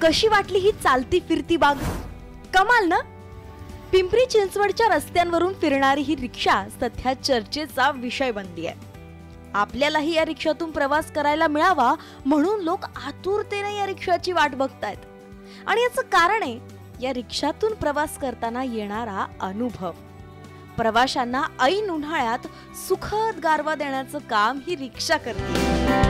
कशी वाटली ही चालती फिरती बाग? कमाल ना? पिंपरी चिंचवडच्या रस्त्यांवरून फिरणारी ही रिक्षा सध्या चर्चेचा विषय बनली आहे. आपल्यालाही या रिक्षातून प्रवास करायला मिळावा म्हणून लोक आतुरतेने या रिक्षाची वाट बघतायत. आणि याचं कारण आहे या रिक्षातून प्रवास करताना येणारा अनुभव. प्रवाशांना ऐन उन्हाळ्यात सुखद गारवा देण्याचं काम ही रिक्षा करते.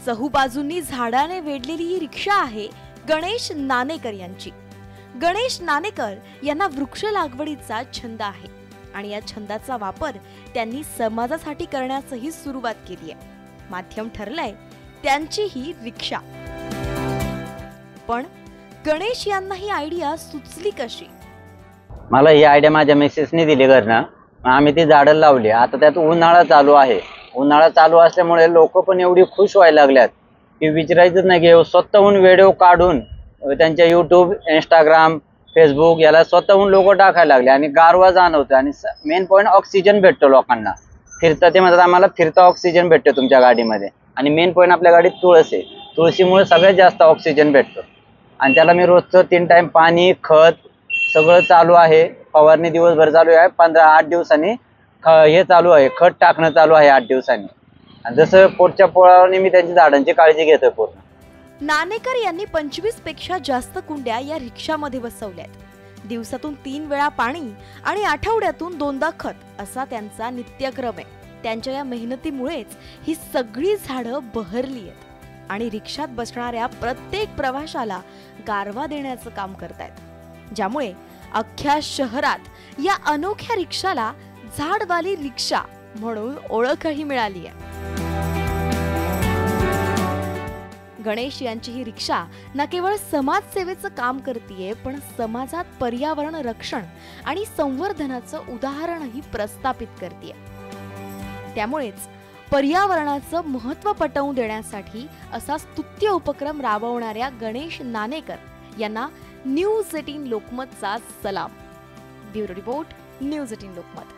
चहूबाजूंनी झाडाने वेढलेली ही रिक्षा आहे गणेश नानेकर यांची. गणेश नानेकर यांना वृक्ष लागवडीचा छंद आहे आणि या छंदाचा वापर त्यांनी समाजासाठी करण्यासही सुरुवात केली आहे. माध्यम ठरलंय त्यांची ही रिक्षा. पण गणेश यांना ही आयडिया सुचली कशी? मला ही आयडिया माझ्या मिसेसने दिली घरनं. आम्ही ती झाडं लावली. आता त्यात उन्हाळा चालू आहे. उन्हाळा चालू असल्यामुळे लोक पण एवढी खुश व्हायला लागल्यात की विचारायचं नाही. की स्वतःहून व्हिडिओ काढून त्यांच्या युट्यूब, इंस्टाग्राम, फेसबुक याला स्वतःहून लोक टाकायला लागले आणि गारवा जाणवतं. आणि मेन पॉईंट ऑक्सिजन भेटतो लोकांना. फिरता ते म्हणतात आम्हाला फिरता ऑक्सिजन भेटतो तुमच्या गाडीमध्ये. आणि मेन पॉईंट आपल्या गाडीत तुळस आहे. तुळशीमुळे सगळ्यात जास्त ऑक्सिजन भेटतो. आणि त्याला मी रोजचं 3 टाइम पाणी, खत सगळं चालू आहे. फवारणी दिवसभर चालू आहे. 15-8 दिवसांनी हे चालू आहे, खत टाकणं चालू आहे 8 दिवसांनी. आणि जसं पोटच्या पोळाने मी त्यांच्या झाडांची काळजी घेतोय पूर्ण. नानेकर यांनी 25 पेक्षा जास्त कुंड्या या रिक्षामध्ये बसवल्यात. दिवसातून 3 वेळा पाणी आणि आठवड्यातून 2दा खत असा त्यांचा नित्यक्रम आहे. त्यांच्या या मेहनतीमुळेच ही सगळी झाडं बहरली आहेत आणि रिक्षात बसणाऱ्या प्रत्येक प्रवाशाला गारवा देण्याचं काम करतायत. ज्यामुळे अख्ख्या शहरात या अनोख्या रिक्षाला झाडवाली रिक्षा म्हणून ओळखही मिळाली आहे. गणेश यांची ही रिक्षा ना केवळ समाजसेवेचं काम करतीये, पण समाजात पर्यावरण रक्षण आणि संवर्धनाचं उदाहरणही प्रस्थापित करतीये. त्यामुळेच पर्यावरणाचं महत्त्व पटवून देण्यासाठी असा स्तुत्य उपक्रम राबवणाऱ्या गणेश नानेकर यांना न्यूज 18 लोकमतचा सलाम. Bureau report, news 18 Lokmat.